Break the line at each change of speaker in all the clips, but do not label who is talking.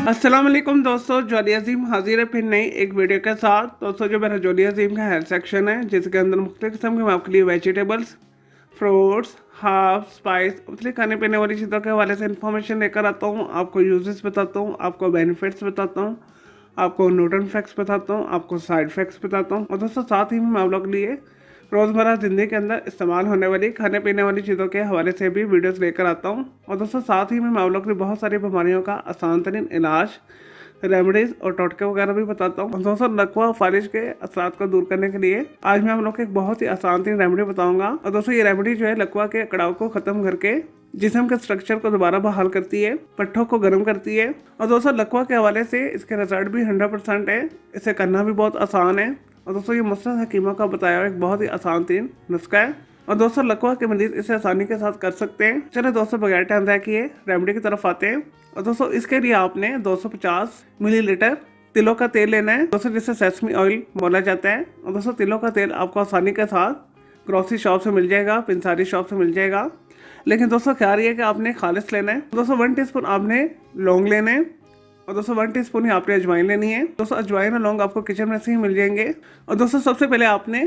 अस्सलाम वालेकुम दोस्तों, जॉली अजीम हाजिर है फिर नई एक वीडियो के साथ। दोस्तों जो मेरा जॉली अजीम का हेल्थ सेक्शन है जिसके अंदर मुख्तलिफ किस्म के मैं आपके लिए वेजिटेबल्स, फ्रूट्स, हर्ब्स, स्पाइस, मुख्तलिफ खाने पीने वाली चीज़ों के हवाले से इन्फॉर्मेशन लेकर आता हूँ। आपको यूजेस बताता हूँ, आपको बेनिफिट्स बताता हूँ, आपको न्यूट्रन फैक्ट्स बताता हूँ, आपको साइड फैक्ट्स बताता हूँ। और दोस्तों साथ ही मैं आप लोग के लिए रोज़मर्रा ज़िंदगी के अंदर इस्तेमाल होने वाली खाने पीने वाली चीज़ों के हवाले से भी वीडियोस लेकर आता हूँ। और दोस्तों साथ ही मैं आप लोग के लिए बहुत सारी बीमारियों का आसान तरीन इलाज, रेमेडीज और टोटके वगैरह भी बताता हूँ। और दोस्तों लकवा फालिज के असरात को दूर करने के लिए आज मैं आप लोग को एक बहुत ही आसान तरीन रेमेडी बताऊंगा। और दोस्तों ये रेमेडी जो है लकवा के कड़ाव को खत्म करके जिस्म के स्ट्रक्चर को दोबारा बहाल करती है, पट्ठों को गर्म करती है। और दोस्तों लकवा के हवाले से इसके रिजल्ट भी 100% है, इसे करना भी बहुत आसान है। और दोस्तों ये मुस्तद हकीमों का बताया हुआ एक बहुत ही आसान तीन नुस्खा है। और दोस्तों लकवा के मरीज इसे आसानी के साथ कर सकते हैं। चले दोस्तों बगैर टाइम ज़ाया किए रेमेडी की तरफ आते हैं। और दोस्तों इसके लिए आपने 250 मिलीलीटर तिलों का तेल लेना है, दोस्तों जिसे सेसमी ऑयल बोला जाता है। और दोस्तों तिलों का तेल आपको आसानी के साथ ग्रोसरी शॉप से मिल जाएगा, पिंसारी शॉप से मिल जाएगा। लेकिन दोस्तों ख्याल ये है कि आपने खालिश लेना है। दोस्तों 1 टीस्पून आपने लौंग लेने हैं। और दोस्तों 1 टीस्पून ही आपने अजवाइन लेनी है। दोस्तों अजवाइन और लौंग आपको किचन में से ही मिल जाएंगे। और दोस्तों सबसे पहले आपने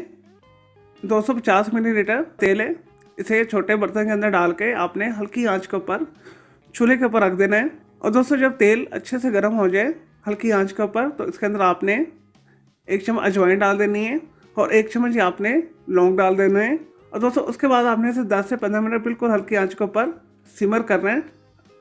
250 मिलीलीटर तेल है, इसे छोटे बर्तन के अंदर डाल के आपने हल्की आंच के ऊपर चूल्हे के ऊपर रख देना है। और दोस्तों जब तेल अच्छे से गर्म हो जाए हल्की आंच के ऊपर, तो इसके अंदर आपने 1 चम्मच अजवाइन डाल देनी है और 1 चम्मच ही आपने लौंग डाल देना है। और दोस्तों उसके बाद आपने इसे 10 से 15 मिनट बिल्कुल हल्की आंच के ऊपर सिमर करना है,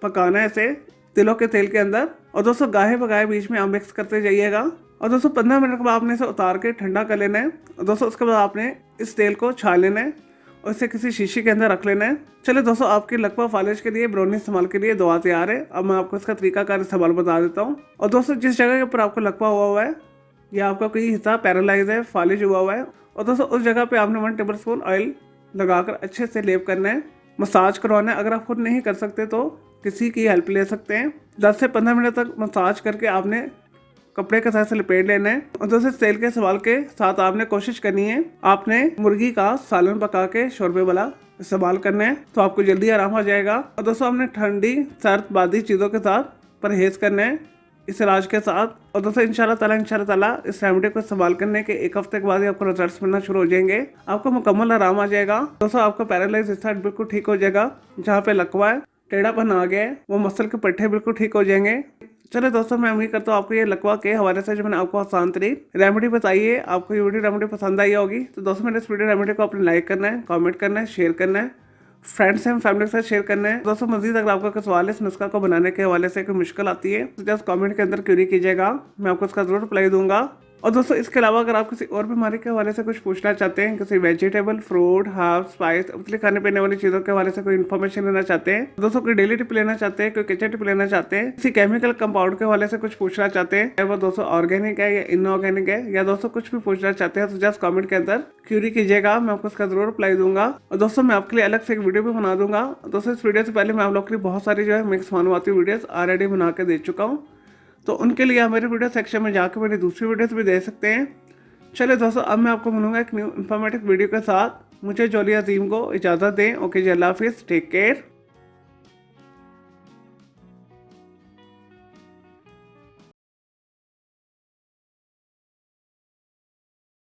पकाना है इसे तिलों के तेल के अंदर। और दोस्तों गाहे बगाहे बीच में आप मिक्स करते जाइएगा। और दोस्तों 15 मिनट के बाद आपने इसे उतार के ठंडा कर लेना है। और दोस्तों उसके बाद आपने इस तेल को छान लेना है और इसे किसी शीशी के अंदर रख लेना है। चलिए दोस्तों आपकी लकवा फालिज के लिए ब्रोनी इस्तेमाल के लिए दवा तैयार है। अब मैं आपको इसका तरीकाकार इस्तेमाल बता देता हूँ। और दोस्तों जिस जगह के ऊपर आपको लकवा हुआ है या आपका कोई हिस्सा पैरालाइज है, फालिज हुआ है, और दोस्तों उस जगह पे आपने 1 टेबल स्पून ऑयल लगाकर अच्छे से लेप करना है, मसाज करवाना है। अगर आप खुद नहीं कर सकते तो किसी की हेल्प ले सकते हैं। 10 से 15 मिनट तक मसाज करके आपने कपड़े के साथ से लपेट लेना है। और दोस्तों तेल के सवाल के साथ आपने कोशिश करनी है, आपने मुर्गी का सालन पका के शोरबे वाला इस्तेमाल करना है, तो आपको जल्दी आराम हो जाएगा। और दोस्तों आपने ठंडी सर्द बादी चीज़ों के साथ परहेज करना है इस इलाज के साथ। और दोस्तों इंशाल्लाह ताला इस रेमेडी को इस्तेमाल करने के 1 हफ्ते के बाद ही आपको रिजल्ट्स मिलना शुरू हो जाएंगे, आपको मुकम्मल आराम आ जाएगा। दोस्तों आपका पैरालाइज हिस्सा बिल्कुल ठीक हो जाएगा, जहाँ पे लकवा है, टेढ़ापन आ गया है, वो मसल के पट्टे बिल्कुल ठीक हो जाएंगे। चलो दोस्तों मैं उम्मीद करता हूँ आपको ये लकवा के हवाले से जो मैंने आपको आसान तरीन रेमेडी बताई है, आपको ये वीडियो रेमेडी पसंद आई होगी। तो दोस्तों मेरे इस वीडियो रेमेडी को आपने लाइक करना है, कमेंट करना है, शेयर करना है, फ्रेंड्स एंड फैमिली के साथ शेयर करना है। दोस्तों मजीद अगर आपका कोई सवाल है इस नुस्खा को बनाने के हवाले से कोई मुश्किल आती है तो जस्ट कमेंट के अंदर क्वेरी कीजिएगा, मैं आपको उसका जरूर रिप्लाई दूंगा। और दोस्तों इसके अलावा अगर आप किसी और बीमारी के हवाले से कुछ पूछना चाहते हैं, किसी वेजिटेबल, फ्रूट, हर्ब, स्पाइस, मुख्तलिफ खाने पीने वाली चीज़ों के हवाले से कोई इन्फॉर्मेशन लेना चाहते हैं, दोस्तों कोई डेली टिप लेना चाहते हैं, कोई किचन टिप लेना चाहते हैं, किसी केमिकल कंपाउंड के हवाले से कुछ पूछना चाहते हैं, वो दोस्तों ऑर्गेनिक है या इनऑर्गेनिक है, या दोस्तों कुछ भी पूछना चाहते हैं, तो जस्ट कमेंट के अंदर क्यूरी कीजिएगा, मैं आपको उसका जरूर रिप्लाई दूंगा। और दोस्तों मैं आपके लिए अलग से एक वीडियो भी बना दूंगा। दोस्तों इस वीडियो से पहले मैं आप लोग के लिए बहुत सारी जो है मिक्स मानवाती वीडियोस ऑलरेडी बना के दे चुका हूँ, तो उनके लिए आप मेरे वीडियो सेक्शन में जाकर मेरी दूसरी वीडियोस भी दे सकते हैं। चलिए दोस्तों अब मैं आपको मिलूंगा एक न्यू इन्फॉर्मेटिव वीडियो के साथ। मुझे जॉली अजीम को इजाज़त दें। ओके जी, अल्लाह हाफिज़, टेक केयर।